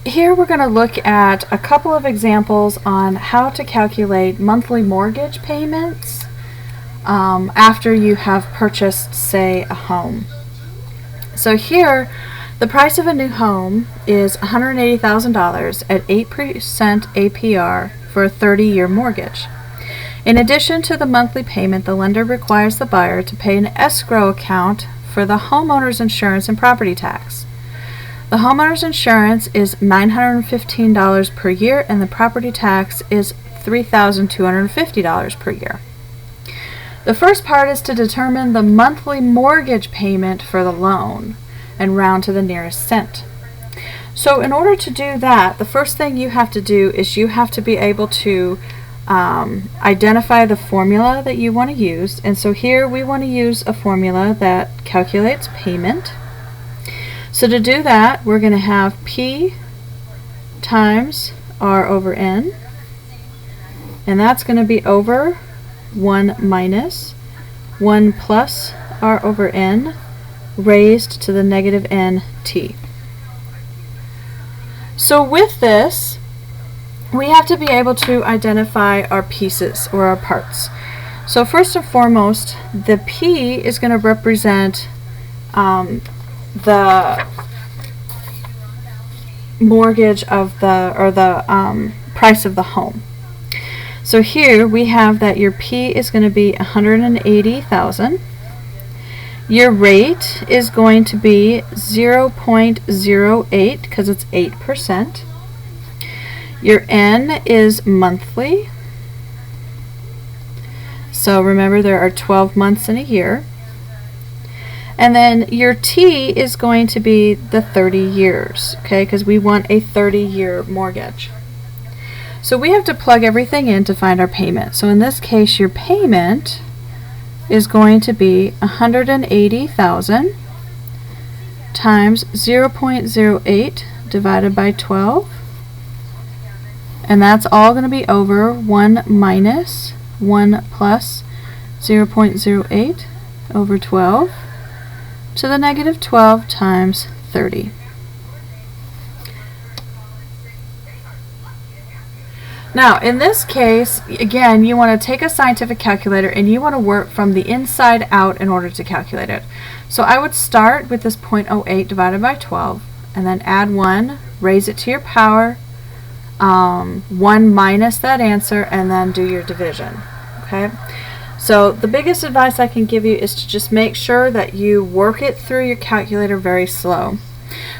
here we're going to look at a couple of examples on how to calculate monthly mortgage payments after you have purchased, say, a home. So here, the price of a new home is $180,000 at 8% APR for a 30-year mortgage. In addition to the monthly payment, the lender requires the buyer to pay an escrow account for the homeowner's insurance and property tax. The homeowner's insurance is $915 per year, and the property tax is $3,250 per year. The first part is to determine the monthly mortgage payment for the loan and round to the nearest cent. So in order to do that, the first thing you have to do is you have to be able to identify the formula that you want to use. And so here we want to use a formula that calculates payment. So to do that, we're going to have P times R over N, and that's going to be over 1 minus 1 plus R over N raised to the negative NT. So with this, we have to be able to identify our pieces or our parts. So first and foremost, the P is going to represent the mortgage of the price of the home. So here we have that your P is going to be $180,000. Your rate is going to be 0.08 because it's 8%. Your N is monthly. So remember, there are 12 months in a year. And then your T is going to be the 30 years, okay, because we want a 30-year mortgage. So we have to plug everything in to find our payment. So in this case, your payment is going to be $180,000 times 0.08 divided by 12. And that's all going to be over 1 minus 1 plus 0.08 over 12 to the negative 12 times 30. Now, in this case, again, you want to take a scientific calculator and you want to work from the inside out in order to calculate it. So I would start with this 0.08 divided by 12 and then add 1, raise it to your power, 1 minus that answer, and then do your division. Okay? So the biggest advice I can give you is to just make sure that you work it through your calculator very slow.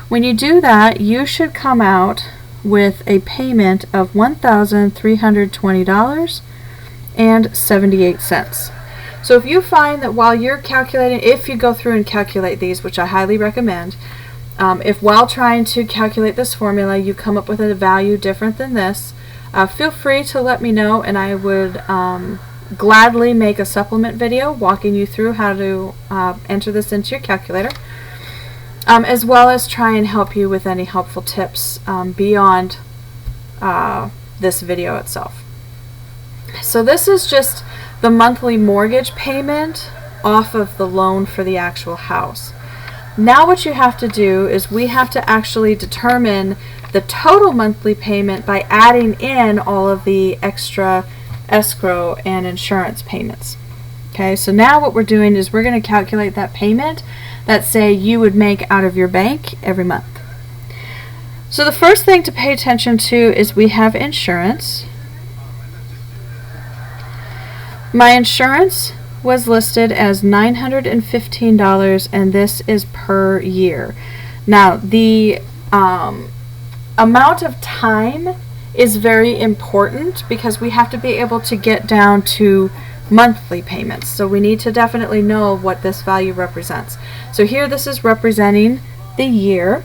When you do that, you should come out with a payment of $1,320.78. So if you find that while you're calculating, if you go through and calculate these, which I highly recommend, if while trying to calculate this formula you come up with a value different than this, feel free to let me know, and I would gladly make a supplement video walking you through how to enter this into your calculator, as well as try and help you with any helpful tips beyond this video itself. So this is just the monthly mortgage payment off of the loan for the actual house. Now what you have to do is we have to actually determine the total monthly payment by adding in all of the extra escrow and insurance payments. Okay, so now what we're doing is we're going to calculate that payment that, say, you would make out of your bank every month. So the first thing to pay attention to is we have insurance. My insurance was listed as $915, and this is per year. Now the amount of time is very important because we have to be able to get down to monthly payments. So we need to definitely know what this value represents. So here this is representing the year.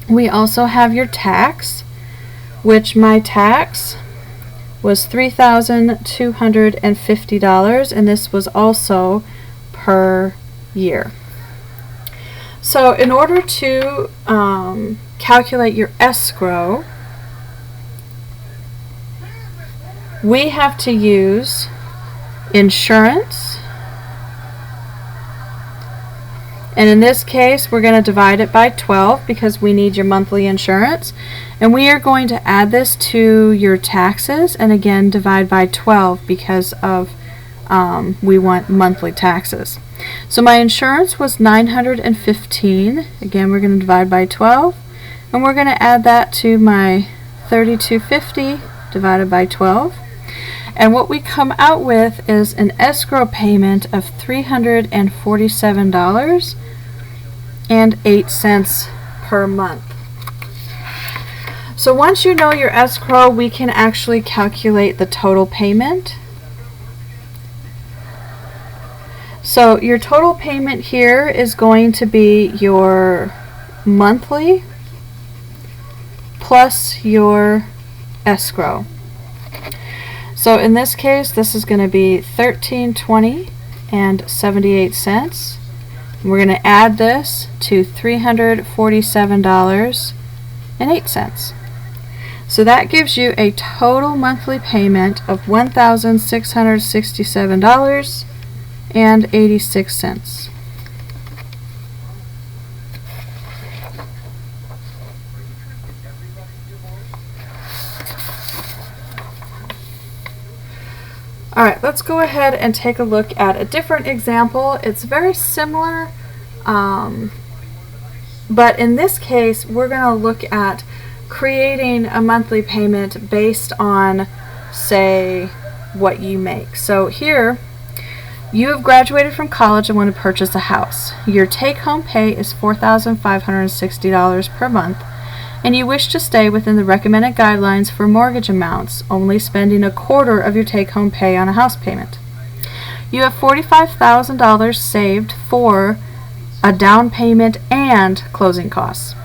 We also have your tax, which my tax was $3,250, and this was also per year. So in order to calculate your escrow, we have to use insurance, And in this case, we're going to divide it by 12 because we need your monthly insurance. And we are going to add this to your taxes, and again divide by 12 because of we want monthly taxes. So my insurance was $915. Again, we're going to divide by 12, and we're going to add that to my $32.50 divided by 12. And what we come out with is an escrow payment of $347.08 per month. So once you know your escrow, we can actually calculate the total payment. So your total payment here is going to be your monthly plus your escrow. So in this case, this is going to be $13.20.78. We're going to add this to $347.08. So that gives you a total monthly payment of $1,667.86. Alright, let's go ahead and take a look at a different example. It's very similar, but in this case we're going to look at creating a monthly payment based on, say, what you make. So here, you have graduated from college and want to purchase a house. Your take-home pay is $4,560 per month, and you wish to stay within the recommended guidelines for mortgage amounts, only spending a quarter of your take-home pay on a house payment. You have $45,000 saved for a down payment and closing costs.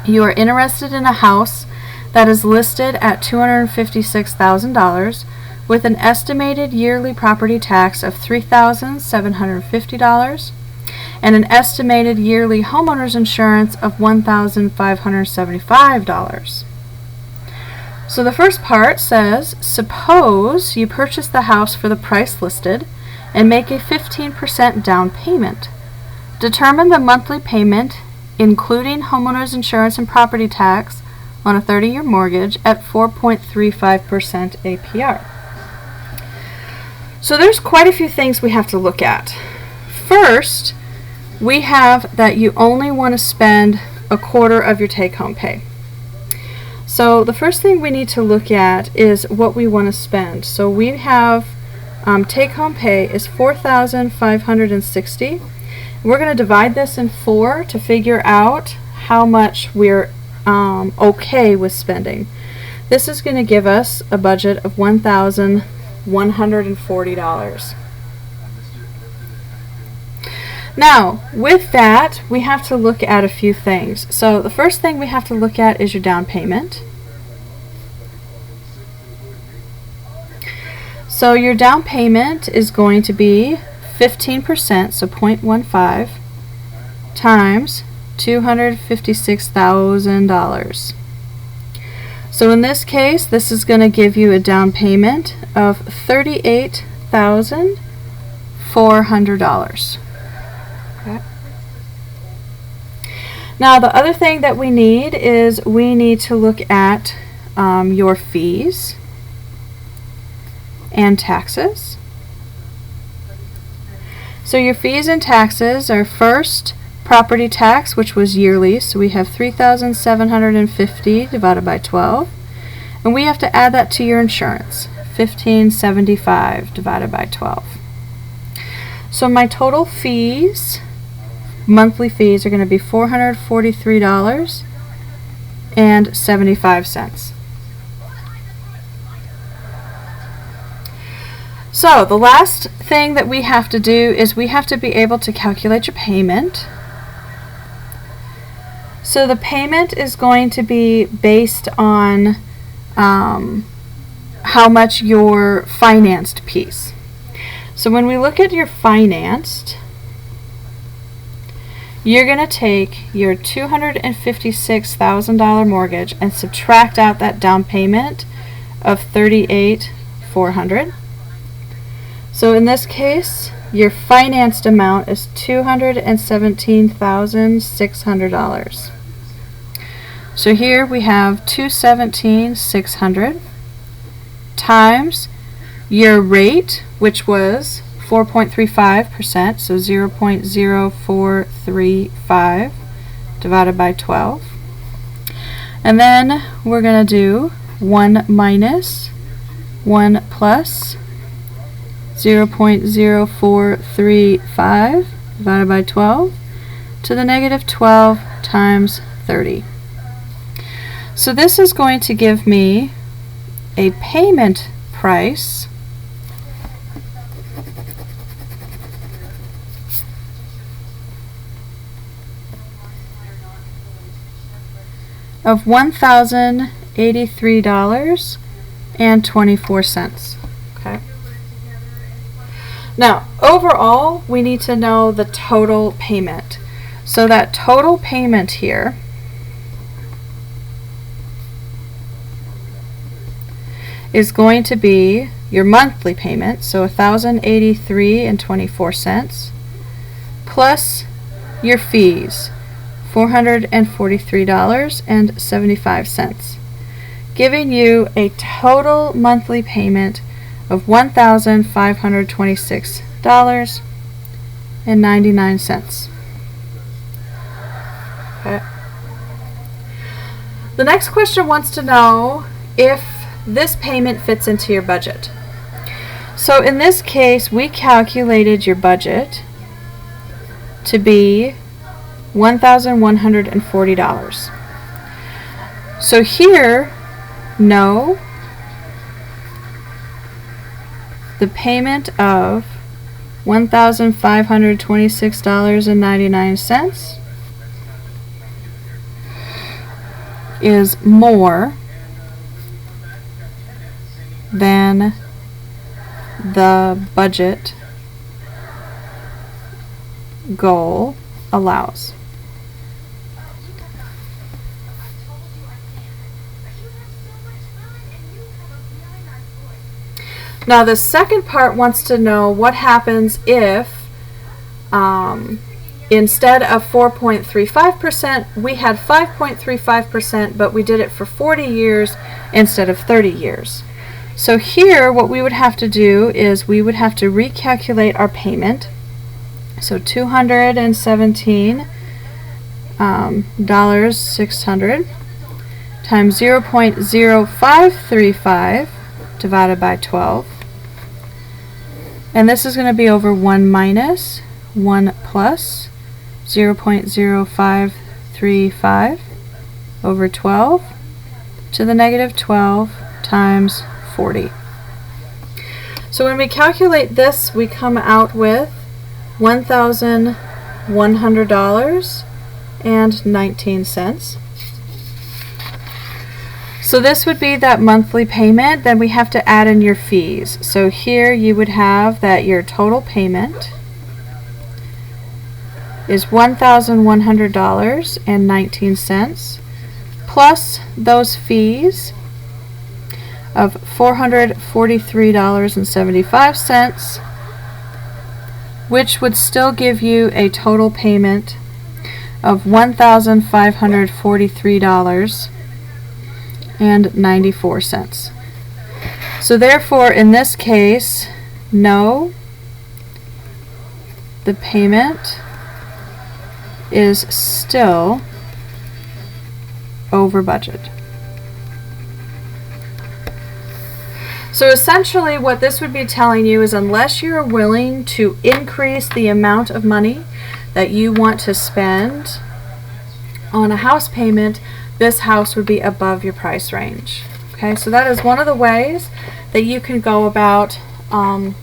You are interested in a house that is listed at $256,000 with an estimated yearly property tax of $3,750 and an estimated yearly homeowner's insurance of $1,575. So the first part says, suppose you purchase the house for the price listed and make a 15% down payment. Determine the monthly payment, including homeowner's insurance and property tax, on a 30-year mortgage at 4.35% APR. So there's quite a few things we have to look at. First, we have that you only want to spend a quarter of your take-home pay. So the first thing we need to look at is what we want to spend. So we have take-home pay is $4,560. We're going to divide this in 4 to figure out how much we're okay with spending. This is going to give us a budget of $1,140. Now, with that, we have to look at a few things. So the first thing we have to look at is your down payment. So your down payment is going to be 15%, so 0.15, times $256,000. So in this case, this is going to give you a down payment of $38,400. Okay. Now the other thing that we need is we need to look at your fees and taxes. So your fees and taxes are first property tax, which was yearly, so we have $3,750 divided by 12, and we have to add that to your insurance, $1,575 divided by 12. So my total fees, monthly fees, are going to be $443.75. So the last thing that we have to do is we have to be able to calculate your payment. So the payment is going to be based on how much your financed piece. So when we look at your financed, you're going to take your $256,000 mortgage and subtract out that down payment of $38,400. So in this case, your financed amount is $217,600. So here we have $217,600 times your rate, which was 4.35%, so 0.0435 divided by 12. And then we're going to do 1 minus 1 plus 0.0435 divided by 12 to the negative 12 times 30. So this is going to give me a payment price of $1,083.24. Okay. Now, overall, we need to know the total payment. So that total payment here is going to be your monthly payment, so $1,083.24, plus your fees, $443.75, giving you a total monthly payment of $1,526.99. Okay. The next question wants to know if this payment fits into your budget. So in this case, we calculated your budget to be $1,140. So here, no, the payment of $1,526.99 is more than the budget goal allows. Now the second part wants to know what happens if instead of 4.35%, we had 5.35%, but we did it for 40 years instead of 30 years. So here what we would have to do is we would have to recalculate our payment. So $217,600 times 0.0535 divided by 12. And this is going to be over 1 minus 1 plus 0.0535 over 12 to the negative 12 times 40. So when we calculate this, we come out with $1,100.19. So this would be that monthly payment. Then we have to add in your fees. So here you would have that your total payment is $1,100.19 plus those fees of $443.75, which would still give you a total payment of $1,543.94. So therefore, in this case, no, the payment is still over budget. So essentially what this would be telling you is unless you're willing to increase the amount of money that you want to spend on a house payment, this house would be above your price range. Okay, so that is one of the ways that you can go about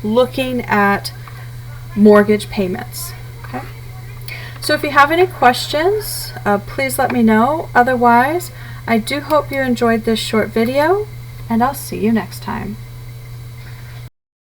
looking at mortgage payments. Okay, so if you have any questions, please let me know. Otherwise, I do hope you enjoyed this short video, and I'll see you next time.